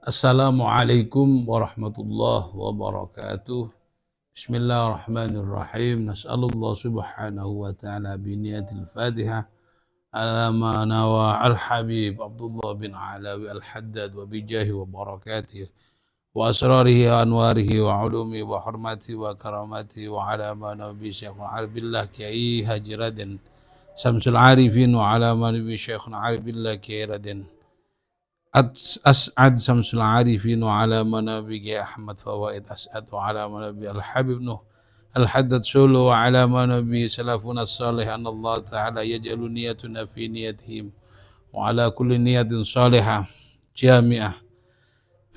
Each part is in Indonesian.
Assalamualaikum warahmatullahi wabarakatuh. Bismillahirrahmanirrahim. Nas'alullah subhanahu wa ta'ala biniyatil Fatihah ala ma nawa al-habib Abdullah bin Alawi al-Haddad wa bijahi wa barakatihi wa asrarihi wa anwarihi wa ulumi wa hurmati wa karamati wa ala ma nabi Syekhul Arabillah Kiai Haji Raden Samsul Arifin wa ala ma nabi Syekhul Arabillah Kiai Raden As'ad Samsul Arifin wa ala manabi Ahmad Fawaid As'ad wa ala manabi Al-Habib Nuh Al-Haddad Solo wa ala manabi Salafuna Salih Anna Allah Ta'ala yaj'alu niyatuna fi niyatihim wa ala kulli niyatin salihah jami'ah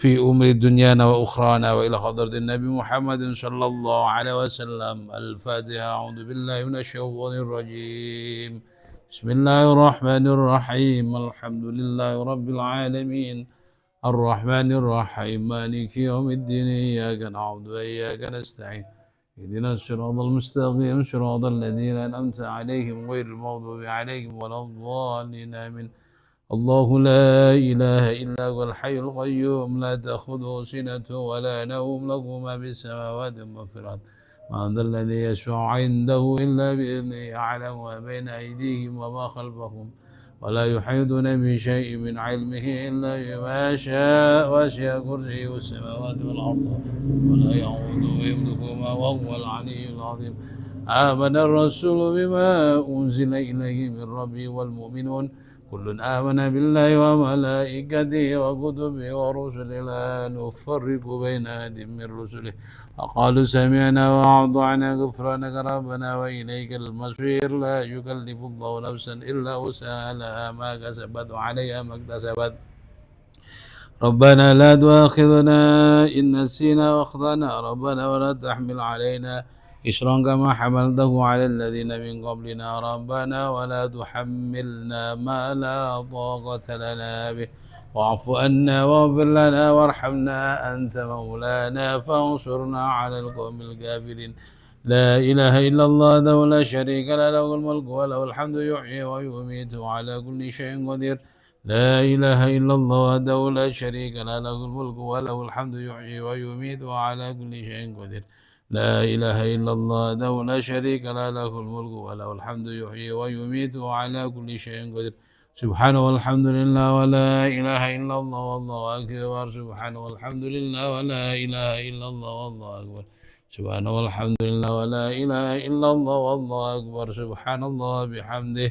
fi umri dunyana wa ukhrana wa ila hadratin Nabi Muhammadin sallallahu alaihi wasallam. Al-Fatiha. A'udzu billahi minasy syaithanir rajim. Bismillahirrahmanirrahim. Alhamdulillahi rabbil alamin. Ar-Rahmanir Rahim. Maliki yaumiddin. Iyyaka na'budu wa iyyaka nasta'in. Ihdinas siratal mustaqim. Siratal ladzina an'amta 'alaihim ghairil maghdubi 'alaihim waladdallin. Amin. Allahu la ilaha illa huwal hayyul qayyum. La ta'khudhuhu sinatun wa la nawm. Lahu ma fis samawati wa ma fil ardh. من ذا الذي يشفع عنده إلا بإذنه يعلم ما بين أيديهم وما خلفهم ولا يحيطون بشيء من علمه إلا بما شاء وسع كرسيه السماوات والأرض ولا يعوده حفظهما وهو العلي العظيم. آمن الرسول بما أنزل إليه من ربه والمؤمنون كل آمن بالله وملائكته وكتبه ورسله لا نفرق بين أحد من رسله وقالوا سمعنا وأطعنا غفرانك ربنا وإليك المصير. لا يكلف الله نفسا إلا وسعها لها ما كسبت وعليها ما اكتسبت. ربنا لا تؤاخذنا إن نسينا وأخطأنا ربنا ولا تحمل علينا إصرا كما حملته على الذين من قبلنا ربنا ولا تحملنا ما لا طاقة لنا به واعف عنا واغفر لنا وارحمنا أنت مولانا فانصرنا على القوم الكافرين. لا إله إلا الله وحده لا شريك له له الملك وله الحمد يحيي ويميت وعلى كل شيء قدير. لا إله إلا الله وحده لا شريك له له الملك وله الحمد يحيي ويميت وعلى كل شيء قدير. لا إله إلا الله وحده لا شريك له له الملك وله الحمد يحيي ويميت وعلى كل شيء قدير. سبحان والحمد لله ولا إله إلا الله والله أكبر. سبحان والحمد لله ولا إله إلا الله والله أكبر. سبحان والحمد لله ولا إله إلا الله والله أكبر. سبحان الله بحمده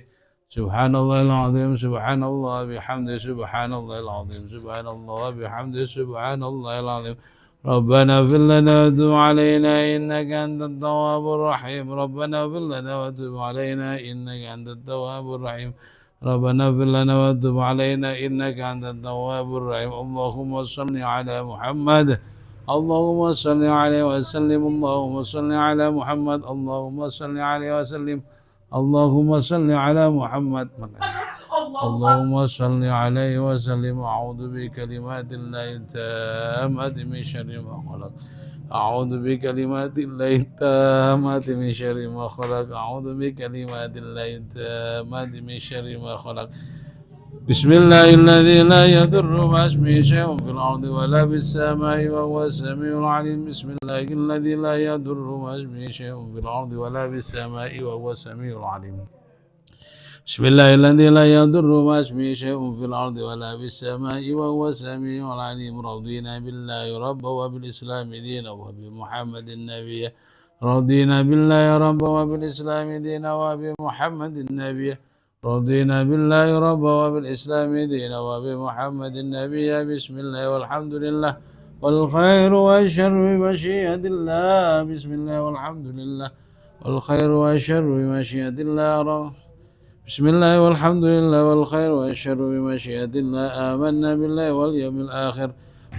سبحان الله العظيم. سبحان الله بحمده سبحان الله العظيم. سبحان الله بحمده سبحان الله العظيم. ربنا اغفر لنا وتب علينا إنك أنت التواب الرحيم. ربنا اغفر لنا وتب علينا إنك أنت التواب الرحيم. ربنا اغفر لنا وتب علينا إنك أنت التواب الرحيم. اللهم صل على محمد. اللهم صل عليه وسلم. اللهم صل على محمد. اللهم صل عليه وسلم. اللهم صل على محمد. اللهم صل عليه وسلم. أعوذ بكلمات الله التامة من شر ما خلق. أعوذ بكلمات الله التامة من شر ما خلق. أعوذ بكلمات الله التامة من شر ما خلق. بسم الله الذي لا يضر مع اسمه شيء في الأرض ولا في السماء وهو السميع العليم. بسم الله الذي لا يضر مع اسمه شيء في الأرض ولا في السماء وهو السميع العليم. بسم الله الذي لا يضر مع اسمه شيء في الأرض ولا في السماء وهو السميع العليم. رضينا بالله ربا وبالإسلام دينا وبمحمد النبي. رضينا بالله ربا وبالإسلام دينا وبمحمد النبي. رضينا بالله ربا وبالإسلام دينا وبمحمد النبي. بسم الله والحمد لله والخير والشر بمشيئة الله. بسم الله والحمد لله والخير والشر بمشيئة الله. بسم الله والحمد لله والخير والشر بمشيئة الله. آمنا بالله واليوم الآخر.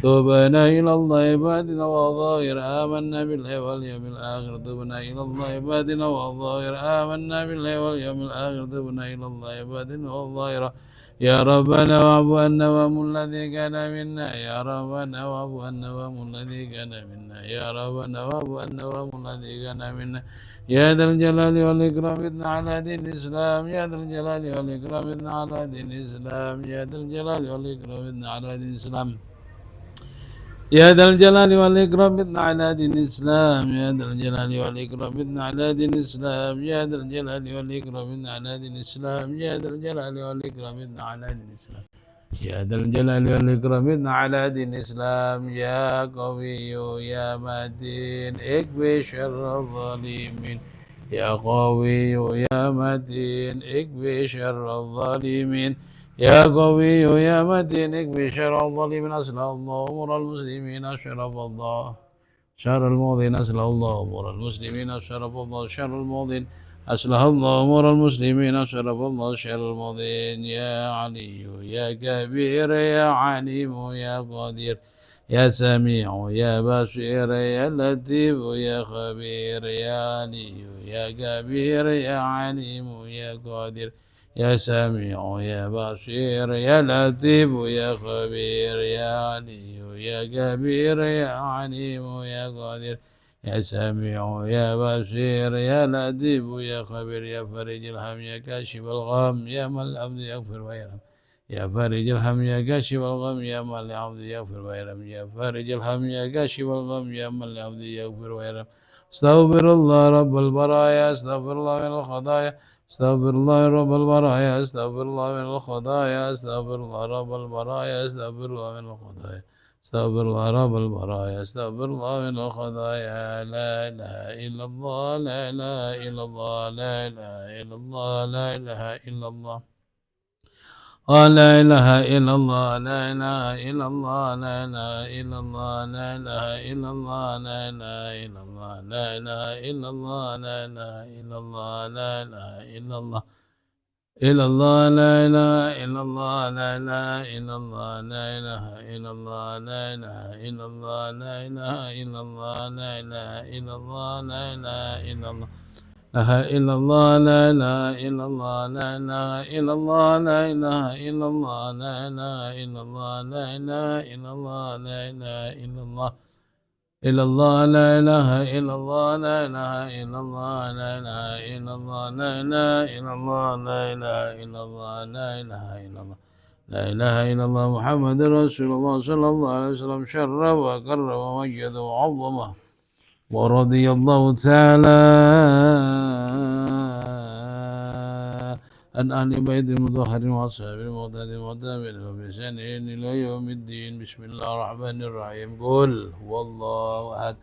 توبنا إلى الله عبادنا وظاهر. آمنا بالله واليوم الآخر. توبنا إلى الله عبادنا وظاهر. آمنا بالله واليوم الآخر. توبنا إلى الله عبادنا وظاهر. يا ربنا واعف عنا وهم الذي كان منا. يا ربنا واعف عنا وهم الذي كان منا. يا ربنا واعف عنا وهم الذي كان منا. يا ذا الجلال والإكرام إذن على دين الإسلام. يا ذا الجلال والإكرام إذن على دين الإسلام. يا ذا الجلال والإكرام إذن على دين الإسلام. يا ذا الجلال والإكرام بدنا على دين الإسلام يا ذا الجلال والإكرام بدنا على دين الإسلام يا ذا الجلال والإكرام بدنا على دين الإسلام يا ذا الجلال والإكرام بدنا على دين الإسلام يا ذا الجلال والإكرام بدنا على دين الإسلام يا قوي يا متين اكفي شر الظالمين يا قوي يا متين اكفي شر الظالمين يا قوي يا متين اكفي شر الظالمين أصلح الله أمور المسلمين أشرف الله شر الماضين أصلح الله أمور المسلمين أشرف الله شر الماضين أصلح الله أمور المسلمين أشرف الله شر الماضين يا علي يا كبير يا عليم يا قدير يا سميع يا بصير يا لطيف يا خبير يا علي يا كبير يا عليم يا قدير يا سميع يا بصير يا لطيف يا خبير يا علي يا كبير يا عليم يا قدير يا سميع يا بصير يا لطيف يا خبير يا فرج الهم يا كاشف الغم يا من العبد يغفر ويرحم يا فارج الهم يا كاشف الغم يا من العبد يغفر ويرحم يا فارج الهم يا كاشف الغم يا من العبد يغفر ويرحم استغفر الله رب البرايا استغفر الله من الخطايا استغفر الله رب البرايا استغفر الله من الخطايا استغفر الله رب البرايا استغفر الله من الخطايا استغفر الله رب البرايا استغفر الله من الخطايا لا اله الا الله لا اله الا الله لا اله الا الله لا اله الا الله لا إله إلا الله لا إله إلا الله لا إله إلا الله لا إله إلا الله لا إله إلا الله لا إله إلا الله لا إله إلا الله لا إله إلا الله إلا الله لا إله إلا الله لا إله إلا الله لا إله إلا الله لا إله إلا الله لا إله إلا الله لا إله إلا الله لا إله إلا الله لا إله إلا الله لا إله إلا الله لا إله إلا الله لا إله إلا الله لا إله إلا الله لا إله إلا الله لا إله إلا الله إلا الله لا إله إلا الله لا إله إلا الله لا إله إلا الله لا إله إلا الله لا إله إلا الله لا إله إلا الله لا إله إلا الله محمد رسول الله صلى الله عليه وسلم شرف وكرم ومجد وعظمه ورضي الله تعالى عن أهل بيت المطهرين وأصحاب المعتدين والتابعين وبإحسان إلى يوم الدين بسم الله الرحمن الرحيم قل هو الله أحد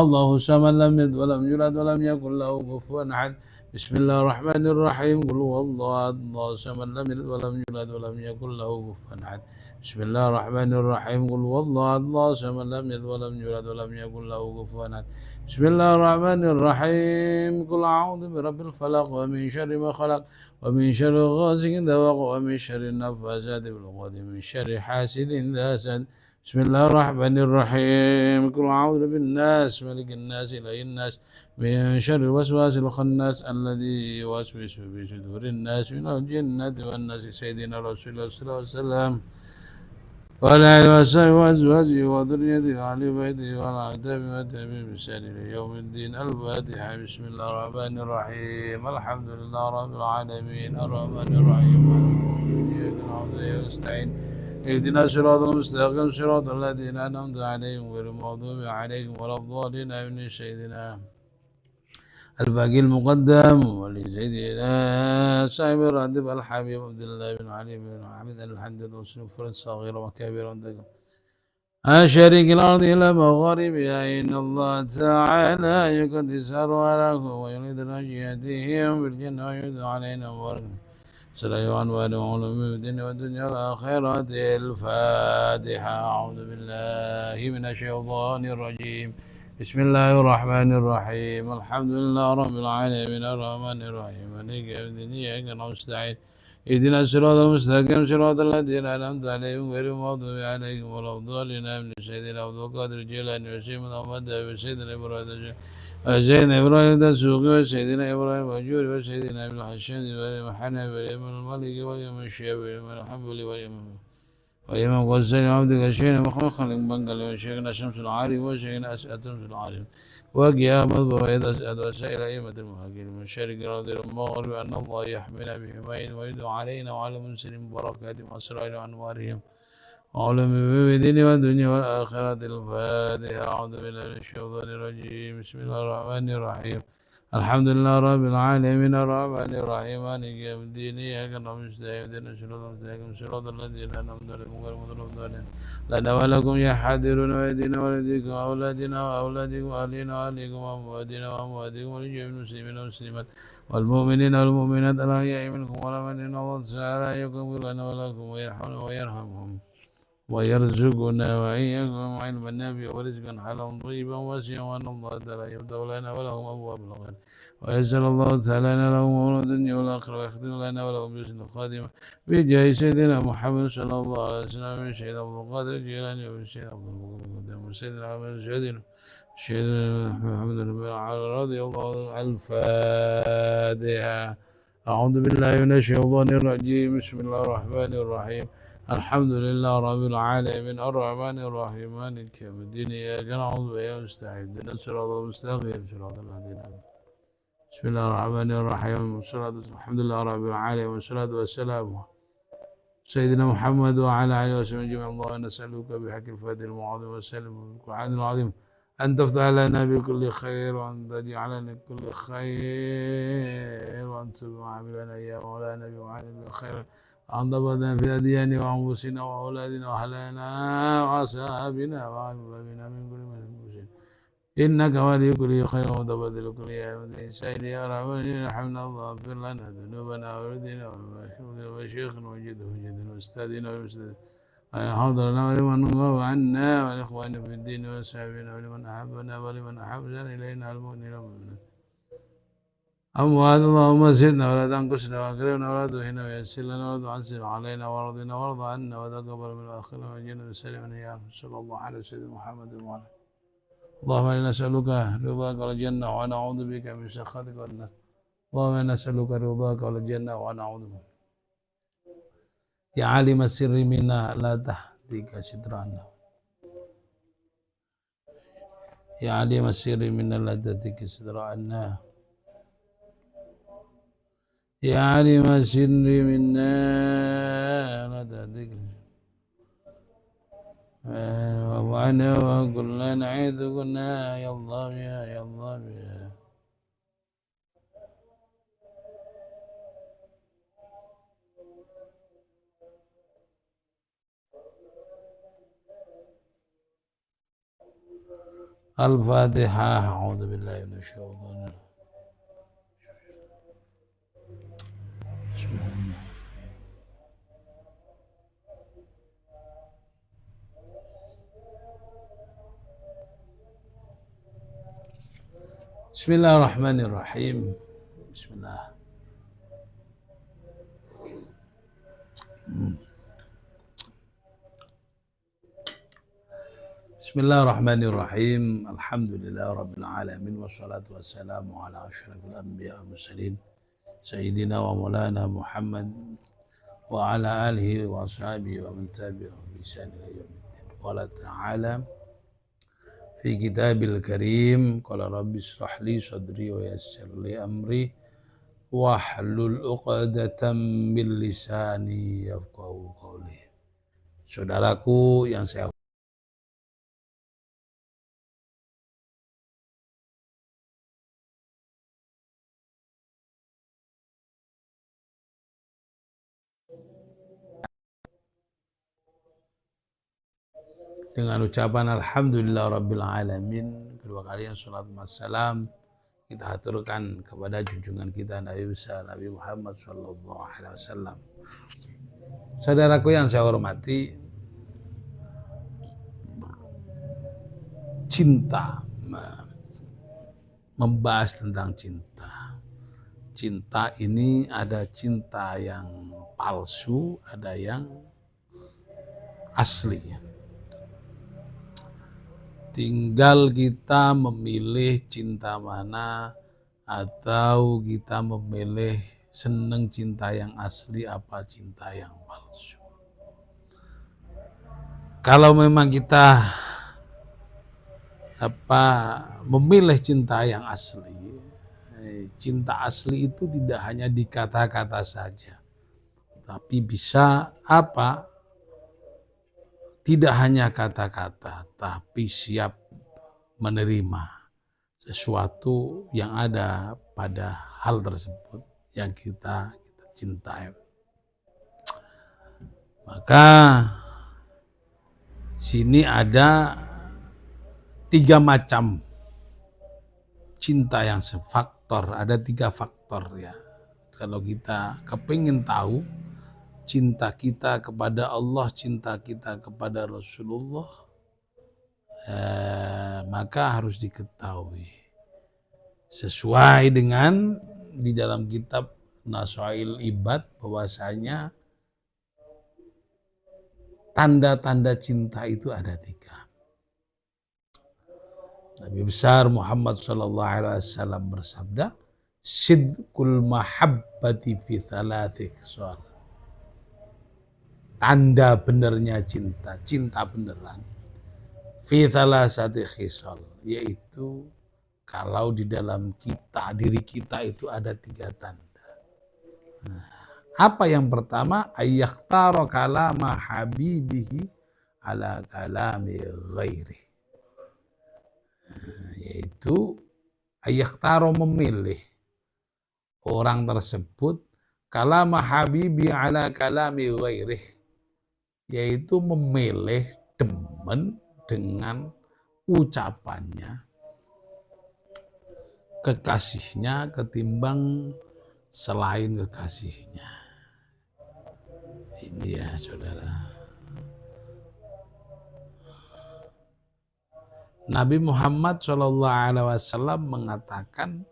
الله الصمد لم يلد ولم يولد ولم يكن له كفوا أحد بسم الله الرحمن الرحيم قل هو الله أحد الله الصمد لم يلد ولم يولد ولم يكن له كفوا أحد بسم الله الرحمن الرحيم قل هو الله أحد الله الصمد لم يلد ولم يولد ولم يكن له كفوا أحد بسم الله الرحمن الرحيم قل أعوذ برب الفلق ومن شر ما خلق ومن شر غاسق إذا وقب ومن شر النفاثات في العقد ومن شر حاسد إذا حسد بسم الله الرحمن الرحيم قل أعوذ بالناس ملك الناس إله الناس من شر الوسواس الخناس الذي يوسوس في صدور الناس من الجنة والناس سيدنا رسول الله صلى الله عليه وسلم وعلى آله وصحبه وأزواجه وذريته وأهل بيته وعلى أعتابه وتابعه بإحسان إلى يوم الدين الفاتحة بسم الله الرحمن الرحيم الحمد لله رب العالمين الرحمن الرحيم إياك نعبد وإياك نستعين اهدنا الصراط المستقيم صراط الذين أنعمت عليهم غير المغضوب عليهم ولا الضالين آمين سيدنا الباقي المقدم ولسيدنا صاحب الراتب الحبيب عبد الله بن علي بن حمد الحدد وسلم فرد صغيرا وكبيرا شريك الأرض إلى مغاربها إن الله تعالى يقدس أرواحه ويريد رجيتهم بالجنة ويريد علينا مبارك سلام وأنوار وعلوم الدين والدنيا والآخرة الفاتحة أعوذ بالله من الشيطان الرجيم بسم الله الرحمن الرحيم الحمد لله رب العالمين الرحمن الرحيم مالك يوم الدين إياك نعبد ونستعين اهدنا الصراط المستقيم صراط الذين أنعمت عليهم غير المغضوب عليهم ولا الضالين آمين سيدنا عبد القادر الجيلاني وسيدنا محمد وسيدنا إبراهيم وسيدنا إبراهيم السوقي وسيدنا إبراهيم الجوري وسيدنا ابن الحسين وإمام الحنفي وإمام المالكي وإمام الشافعي وإمام الحنبلي وإمام غزالي وعبدك الشيخ مخلوق خلق بنقل وشيخنا شمس العارف وشيخنا أسعد شمس العارف وقيامة وإذ أسعد وسائل أئمة المهاجرين من شرق الأرض المغرب أن الله يحمينا بحماية ويدعو علينا وعلى المسلمين بركاتهم وأسرائيل وأنوارهم وعلم بالدين والدنيا والآخرة الفاتحة. أعوذ بالله من الشيطان الرجيم. بسم الله الرحمن الرحيم. الحمد لله رب العالمين الرحمن الرحيم مالك يوم الدين إياك نعبد ونستعين اهدنا الصراط المستقيم صراط الذين أنعمت عليهم غير المغضوب عليهم لنا ولكم يحذرون ويدينا ولديكم وأولادنا وأولادكم وأهلنا وأهليكم وأمواتنا وأمواتكم ولجميع المسلمين والمسلمات والمؤمنين والمؤمنات الأحياء منكم والأموات الله تعالى يغفر لنا ولكم ويرحمنا ويرحمهم ويرزقنا وإياكم علما نافعا ورزقا حلالا طيبا واسعا وأن الله تعالى يفتح لنا ولهم أبواب الخير ويسر الله تعالى لنا لهم أمور الدنيا والآخرة ويختم لنا ولهم بحسن الخاتمة بجاه سيدنا محمد صلى الله عليه وسلم من سيدنا عبد القادر الجيلاني ومن سيدنا عبد المقدم ومن سيدنا عبد سيدنا محمد رضي الله عنه. الفاتحة. أعوذ بالله من الشيطان الرجيم. بسم الله الرحمن الرحيم. الحمد لله رب العالمين الرحمن الرحيم مالك يوم الدين إياك نعبد وإياك نستعين اهدنا الصراط المستقيم صراط الذين أنعمت. بسم الله الرحمن الرحيم الحمد لله رب العالمين والصلاة والسلام سيدنا محمد وعلى آله وسلم أجمعين. اللهم نسألك بحق الفاتح المعظم وسلم بالقرآن العظيم أن تفتح لنا بكل خير وأن تجعلنا بكل خير وأن تعاملنا يا مولانا بمعامل الخير أن تبدأ في أديان وأنفسنا وأولادنا وأهلنا وأصحابنا وأحبابنا من كل من المسلمين إنك ولي كل خير وتبدل كل يوم سيد يا رحمن ارحمنا الله اغفر لنا ذنوبنا وردنا وشيخنا وجده وجدنا وأستاذنا ومستاذنا حضرنا ولمن غاب عنا والإخوان في الدين وأصحابنا ولمن أحبنا ولمن أحبنا إلينا المؤمنين والمؤمنات أموات اللهم زدنا ولا تنقصنا وأكرمنا ولا تهنا ويسر لنا ولا تعسر علينا وارضنا وارض عنا وتقبل من الآخرة وجنة وسلمنا يا رب صلى الله على سيدنا محمد وعلى اللهم إنا نسألك رضاك والجنة ونعوذ بك من سخطك والنار. اللهم إنا نسألك رضاك والجنة ونعوذ بك. يا عالم السر منا لا تهديك سترنا. يا عالم السر منا لا تهديك سترنا. يا عالم السر منا لا تهديك وعنا وكلنا نعيذ كنا يا الله يا الله يا الفاتحة. أعوذ بالله من الشيطان بسم الله الرحمن الرحيم. بسم الله. بسم الله الرحمن الرحيم. الحمد لله رب العالمين والصلاة والسلام على أشرف الأنبياء والمرسلين سيدنا ومولانا محمد وعلى آله وأصحابه ومن تبعهم بإحسان إلى يوم الدين. قال تعالى في كتاب الكريم قال رب اشرح لي صدري ويسر لي أمري واحلل عقدة من lisani yafqahu qawli. Saudaraku yang saya dengan ucapan Alhamdulillah Rabbil Alamin, kedua kalian salat wassalam kita haturkan kepada junjungan kita Nabi besar Nabi Muhammad sallallahu alaihi wasallam. Saudaraku yang saya hormati, cinta, membahas tentang cinta. Cinta ini ada cinta yang palsu, ada yang asli. Tinggal kita memilih cinta mana atau kita memilih seneng cinta yang asli apa cinta yang palsu. Kalau memang kita memilih cinta yang asli, cinta asli itu tidak hanya di kata-kata saja, tapi bisa tidak hanya kata-kata, tapi siap menerima sesuatu yang ada pada hal tersebut yang kita cintai. Maka sini ada 3 macam cinta yang sefaktor, ada 3 faktor ya. Kalau kita kepingin tahu cinta kita kepada Allah, cinta kita kepada Rasulullah, maka harus diketahui sesuai dengan di dalam kitab Nasail Ibad bahwasanya tanda-tanda cinta itu ada 3. Nabi besar Muhammad SAW bersabda, sidqul mahabbati fi 3 khisal. Tanda benernya cinta, cinta beneran. Fi 3 khisal, yaitu kalau di dalam kita, diri kita itu ada 3 tanda. Apa yang pertama? Ayyakhtara kalama habibihi ala kalami ghairi. Yaitu ayyakhtara, memilih orang tersebut kalama habibi ala kalami ghairi, yaitu memilih demen dengan ucapannya kekasihnya ketimbang selain kekasihnya. Ini ya saudara. Nabi Muhammad SAW mengatakan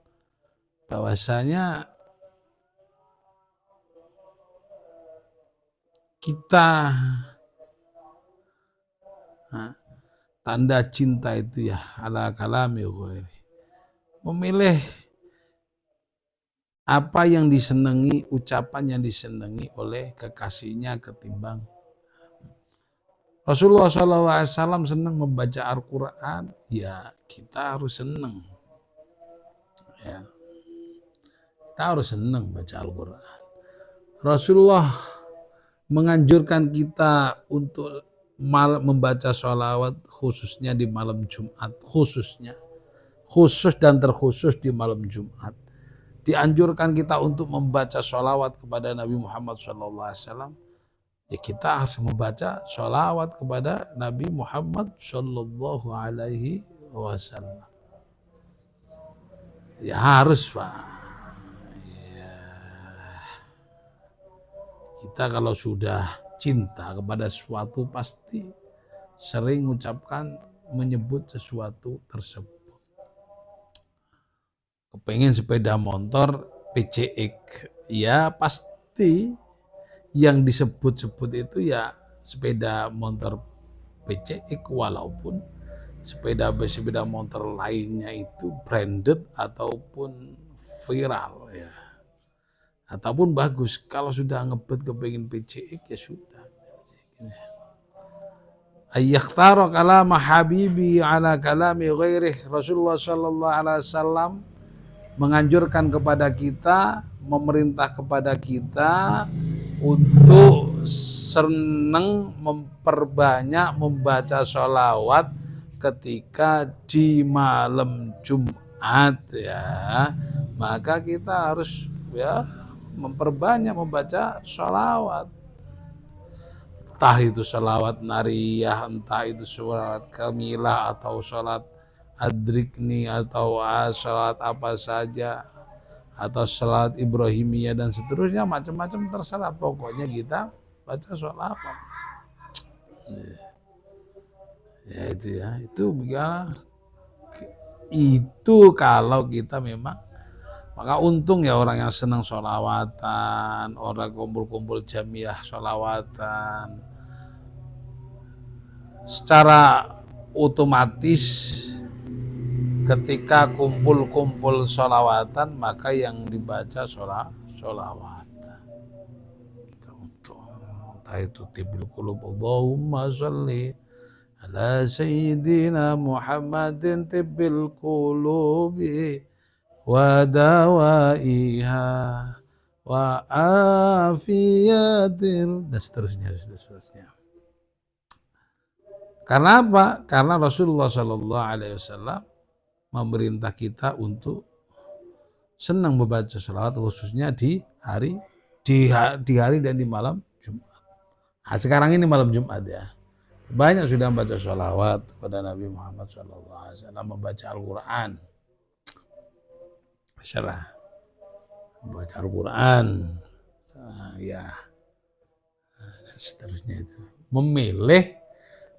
bahwasanya kita tanda cinta itu ya ala kalami ghairi, memilih apa yang disenangi, ucapan yang disenangi oleh kekasihnya ketimbang. Rasulullah SAW senang membaca Al-Quran, ya kita harus senang. Ya, kita harus senang baca Al-Quran. Rasulullah menganjurkan kita untuk membaca sholawat khususnya di malam Jumat, khusus dan terkhusus di malam Jumat. Dianjurkan kita untuk membaca sholawat kepada Nabi Muhammad SAW. Ya kita harus membaca sholawat kepada Nabi Muhammad Sallallahu Alaihi Wasallam. Ya harus Pak. Ya. Kita kalau sudah cinta kepada sesuatu pasti sering menyebut sesuatu tersebut. Kepengen sepeda motor PCX, ya pasti yang disebut-sebut itu ya sepeda motor PCX, walaupun sepeda motor lainnya itu branded ataupun viral ya, ataupun bagus. Kalau sudah ngebet kepengen PCX ya sudah. Ayyakhtara kalama habibi ala kalami ghairih. Rasulullah SAW menganjurkan kepada kita, memerintah kepada kita untuk senang memperbanyak membaca sholawat ketika di malam Jumat ya. Maka kita harus ya memperbanyak membaca sholawat. Entah itu sholawat nariyah, entah itu sholawat kamilah atau sholat adrikni atau sholat apa saja, atau salat Ibrahimiyah dan seterusnya, macam-macam terserah, pokoknya kita baca sholawat. Ya itu kalau kita memang, maka untung ya orang yang senang sholawatan, orang kumpul-kumpul jamiah sholawatan, secara otomatis ketika kumpul-kumpul sholawatan maka yang dibaca sholawat. Entah itu tibil qulub, Allahumma sholli ala sayyidina Muhammadin tibil qulubi wa dawaiha wa afiyatil, dan seterusnya. Karena apa? Karena Rasulullah Shallallahu Alaihi Wasallam memerintah kita untuk senang membaca sholawat, khususnya di hari dan di malam Jumat. Nah, sekarang ini malam Jumat ya. Banyak sudah membaca sholawat kepada Nabi Muhammad SAW, membaca Al-Quran. Masyarakat membaca Al-Quran, ya, dan seterusnya itu. Memilih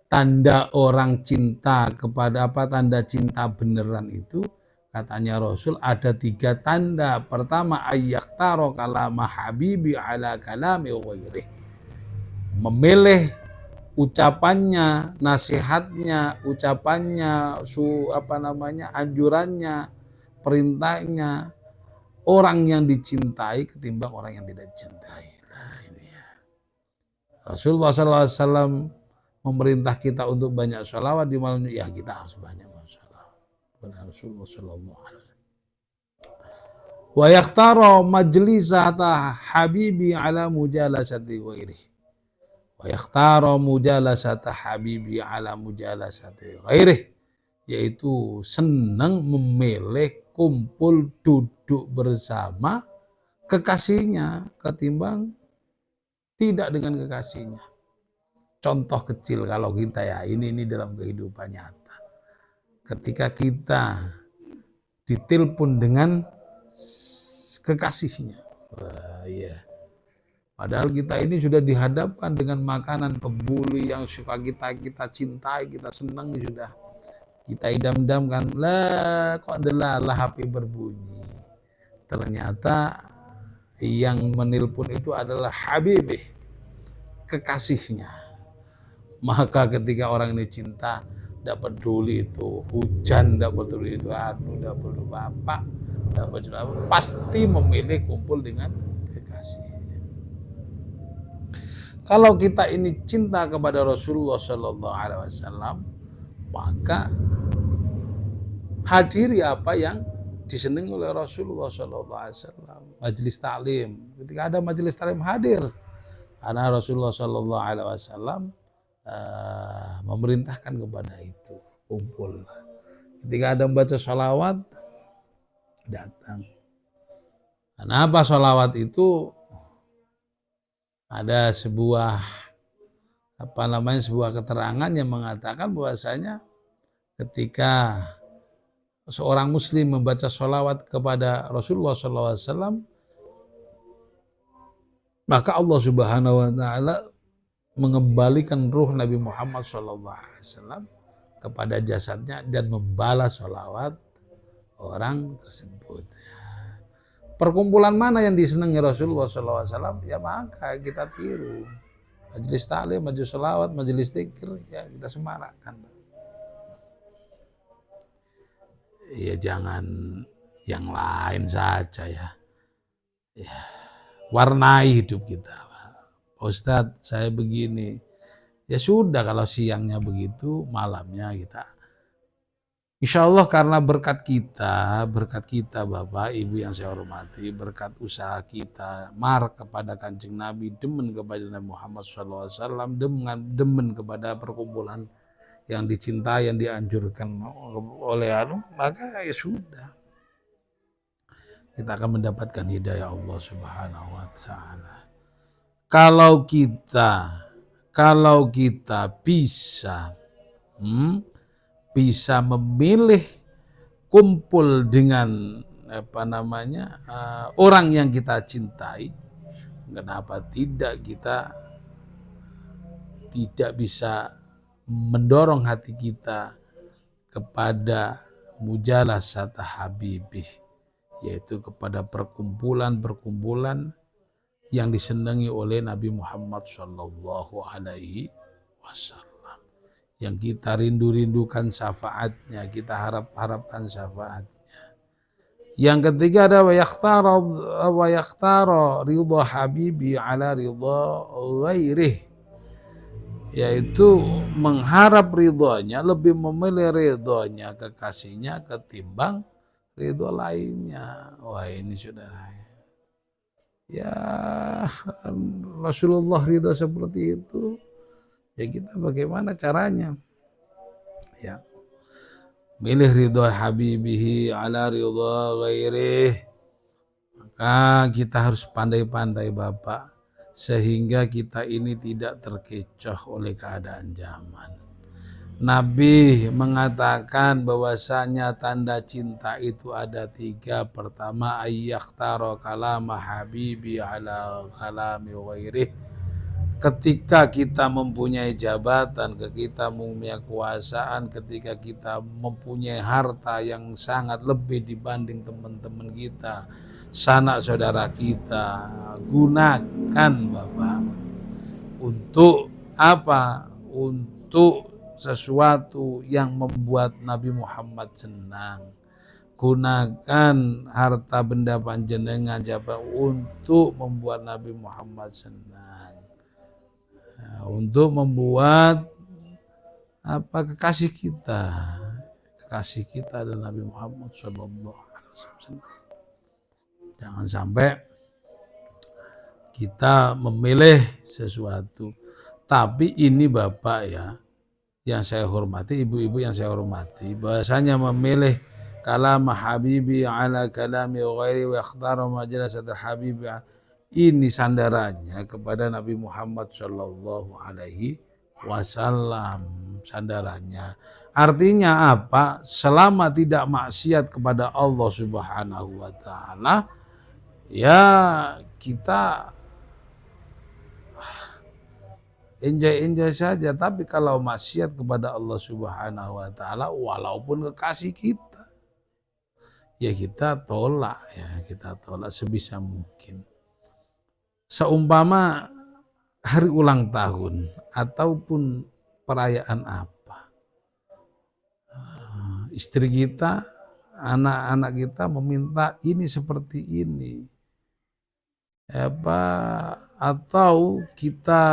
tanda orang cinta kepada apa, tanda cinta beneran itu, katanya Rasul ada 3 tanda. Pertama, ayyaktaro kalama habibi ala kalami ghairih. Memilih ucapannya, nasihatnya, ucapannya, anjurannya, perintahnya orang yang dicintai ketimbang orang yang tidak dicintai. Nah, ini ya. Rasulullah SAW memerintah kita untuk banyak sholawat di malam, ya kita harus banyak sholawat kepada Rasulullah SAW. Wa yakhtara majlisata habibi ala mujalasati ghairih. Wa yakhtara mujalasata habibi ala mujalasati ghairih, yaitu senang memilih kumpul duduk bersama kekasihnya ketimbang tidak dengan kekasihnya. Contoh kecil kalau kita ya, ini dalam kehidupan nyata. Ketika kita ditelepon dengan kekasihnya, ya. Padahal kita ini sudah dihadapkan dengan makanan kebuli yang suka kita cintai, kita senang, sudah kita idam-idamkan, lah kok adalah HP berbunyi. Ternyata yang menelpon itu adalah Habibih, kekasihnya. Maka ketika orang ini cinta, tidak peduli itu hujan, tidak peduli itu tidak peduli bapak, tidak peduli apa, pasti memilih kumpul dengan kekasih. Kalau kita ini cinta kepada Rasulullah Sallallahu Alaihi Wasallam, maka hadiri apa yang disenangi oleh Rasulullah Sallallahu Alaihi Wasallam. Majelis taklim, ketika ada majelis taklim hadir, karena Rasulullah Sallallahu Alaihi Wasallam memerintahkan kepada itu, kumpul. Ketika ada membaca sholawat, datang. Kenapa sholawat itu? Ada sebuah sebuah keterangan yang mengatakan bahwasanya ketika seorang muslim membaca sholawat kepada Rasulullah SAW, maka Allah Subhanahu wa Ta'ala mengembalikan ruh Nabi Muhammad SAW kepada jasadnya dan membalas sholawat orang tersebut. Perkumpulan mana yang disenangi Rasulullah SAW, ya maka kita tiru. Majelis taklim, majelis sholawat, majelis zikir, ya kita semarakkan. Ya jangan yang lain saja ya. Warnai hidup kita. Pak Ustadz, saya begini. Ya sudah, kalau siangnya begitu, malamnya kita. Insya Allah karena berkat kita Bapak Ibu yang saya hormati, berkat usaha kita, kepada Kanjeng Nabi, demen kepada Nabi Muhammad SAW, demen kepada perkumpulan yang dicintai, yang dianjurkan oleh maka ya sudah. Kita akan mendapatkan hidayah Allah Subhanahu wa Ta'ala. Kalau kita bisa memilih kumpul dengan orang yang kita cintai, kenapa tidak kita tidak bisa mendorong hati kita kepada mujalasat habibih, yaitu kepada perkumpulan yang disenangi oleh Nabi Muhammad Shallallahu Alaihi Wasallam, yang kita rindukan syafaatnya, kita harapkan syafaatnya. Yang ketiga ada wa yakhtara ridha habibi ala ridha ghairih, yaitu mengharap ridhonya, lebih memilih ridhonya kekasihnya ketimbang ridho lainnya. Wah ini saudara, ya Rasulullah ridho seperti itu, ya kita bagaimana caranya? Ya, milih ridha habibihi ala ridha ghairih. Maka kita harus pandai-pandai Bapak, sehingga kita ini tidak terkecoh oleh keadaan zaman. Nabi mengatakan bahwasanya tanda cinta itu ada 3. Pertama, ayyakhtaro kalama habibi ala kalami ghairih. Ketika kita mempunyai jabatan, ketika kita mempunyai kekuasaan, ketika kita mempunyai harta yang sangat lebih dibanding teman-teman kita, sanak saudara kita, gunakan Bapak untuk apa? Untuk sesuatu yang membuat Nabi Muhammad senang. Gunakan harta benda panjenengan jabatan untuk membuat Nabi Muhammad senang. Untuk membuat kekasih kita adalah Nabi Muhammad SAW. Jangan sampai kita memilih sesuatu. Tapi ini Bapak ya, yang saya hormati, ibu-ibu yang saya hormati, bahasanya memilih kalam habibi ala kalami ghairi wa yakhtara majalisat habibi, ini sandarannya kepada Nabi Muhammad Shallallahu Alaihi Wasallam. Sandarannya artinya apa? Selama tidak maksiat kepada Allah Subhanahu Wa Taala, ya kita enjoy saja. Tapi kalau maksiat kepada Allah Subhanahu Wa Taala, walaupun kekasih kita, ya kita tolak sebisa mungkin. Seumpama hari ulang tahun ataupun perayaan apa, istri kita, anak-anak kita meminta ini seperti ini, atau kita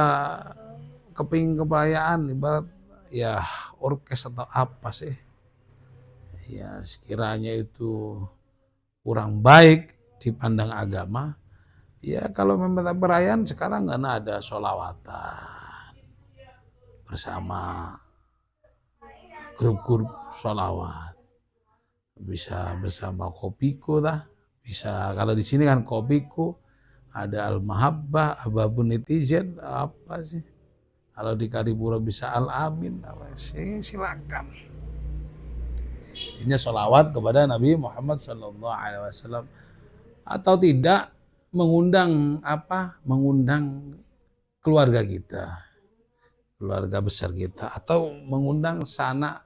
kepingin keperayaan, ibarat ya orkes atau apa sih, ya sekiranya itu kurang baik dipandang agama. Ya kalau meminta perayaan sekarang nggak ada sholawatan bersama grup-grup sholawat, bisa bersama Kopiko dah, bisa kalau di sini kan Kopiko, ada Al-Mahabbah, Ababun Netizen, apa sih? Kalau di Kadipuro bisa Al-Amin, apa sih? Silakan. Intinya sholawat kepada Nabi Muhammad SAW, atau tidak mengundang keluarga kita, keluarga besar kita, atau mengundang sanak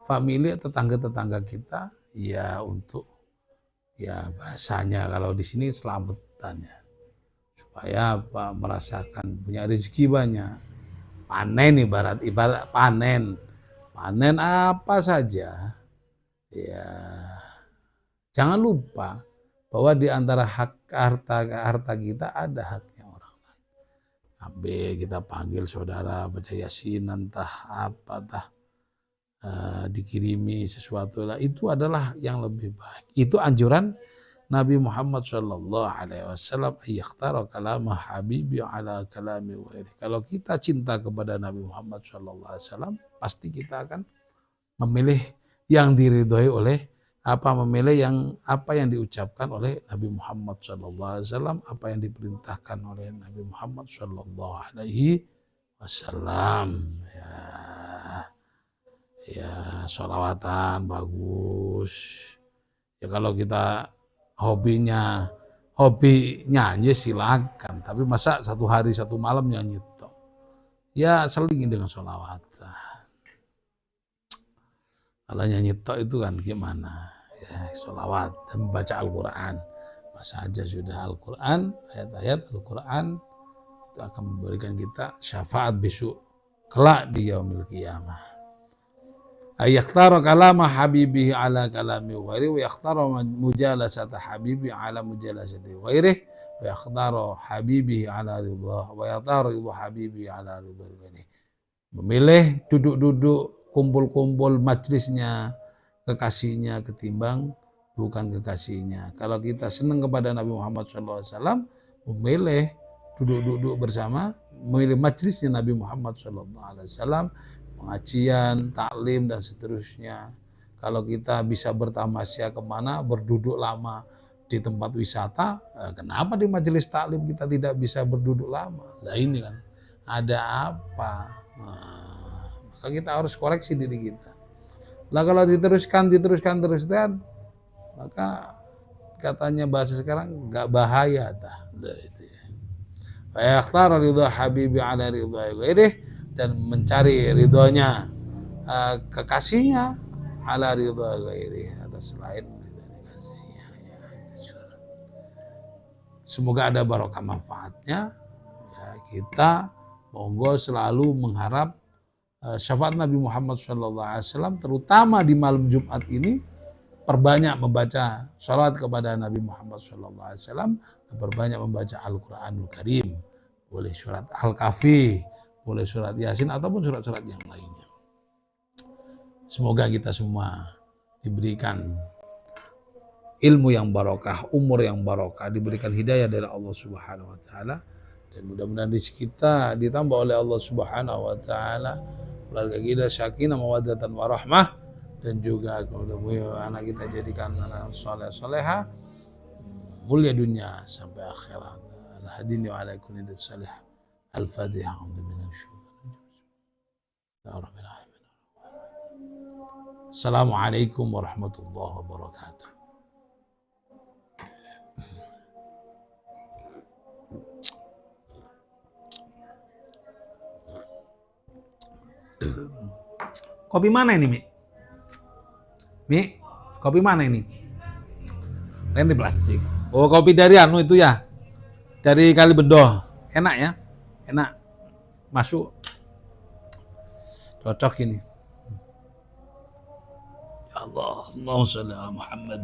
famili tetangga-tetangga kita, ya untuk ya bahasanya kalau di sini selamatannya, supaya merasakan punya rezeki banyak, panen, ibarat panen apa saja, ya jangan lupa bahwa di antara harta kita ada haknya orang lain. Ambil, kita panggil saudara, baca yasin, entah apa, dikirimi sesuatu lah, itu adalah yang lebih baik. Itu anjuran Nabi Muhammad Shallallahu Alaihi Wasallam, yakhtara kalamah habibi ala kalami ghairi. Kalau kita cinta kepada Nabi Muhammad Shallallahu Alaihi Wasallam, pasti kita akan memilih yang diridhoi oleh memilih apa yang diucapkan oleh Nabi Muhammad SAW, apa yang diperintahkan oleh Nabi Muhammad SAW. Ya sholawatan bagus. Ya kalau kita hobi nyanyi silakan, tapi masa satu hari satu malam nyanyi toh? Ya selingi dengan sholawatan. Kalau nyanyi toh itu kan gimana? Ya, sholawat dan membaca Al-Quran, masa aja sudah Al-Quran, ayat-ayat Al-Quran itu akan memberikan kita syafaat besok kelak di yaumil qiyamah. Yakhtara kalama habibihi ala kalami ghairi wa yakhtara mujalasata habibi ala mujalasati ghairi wa yakhtara habibihi ala ridha wa yakhtara ridha habibi ala ridha ghairi. Memilih duduk-duduk, kumpul-kumpul majlisnya kekasihnya ketimbang bukan kekasihnya. Kalau kita senang kepada Nabi Muhammad SAW, memilih duduk-duduk bersama, memilih majlisnya Nabi Muhammad SAW, pengajian, taklim dan seterusnya. Kalau kita bisa bertamasya kemana, berduduk lama di tempat wisata, kenapa di majelis taklim kita tidak bisa berduduk lama? Nah ini kan, ada apa? Nah, maka kita harus koreksi diri kita. Lah kalau diteruskan, maka katanya bahasa sekarang nggak bahaya dah. Nah, itu ya. Fa yakhtar ridha habibi ala ridha ghairih, dan mencari ridhonya kekasihnya ala ridha ghairi, atas selain ridha kekasihnya. Semoga ada barokah manfaatnya. Ya, kita monggo selalu mengharap syafaat Nabi Muhammad SAW, terutama di malam Jumat ini. Perbanyak membaca sholawat kepada Nabi Muhammad SAW, dan perbanyak membaca Al-Quranul Karim. Boleh surat Al-Kahfi, boleh surat Yasin, ataupun surat-surat yang lainnya. Semoga kita semua diberikan ilmu yang barokah, umur yang barokah, diberikan hidayah dari Allah Subhanahu wa taala, dan mudah-mudahan rezeki kita ditambah oleh Allah Subhanahu wa taala, keluarga kita sakinah mawaddatan warahmah, dan juga mudah-mudahan anak kita jadikan anak saleh saleha, mulia dunia sampai akhirat. Al-hadini wa ala kulli salih. Al-Fatihah. Assalamualaikum warahmatullahi wabarakatuh. Kopi mana ini, Mi? Mi, kopi mana ini? Ini plastik. Oh, kopi dari anu itu ya? Dari Kalibendo. Enak ya? Enak. Masuk. Cocok ini. Ya Allah, Allahumma sholli ala Muhammad.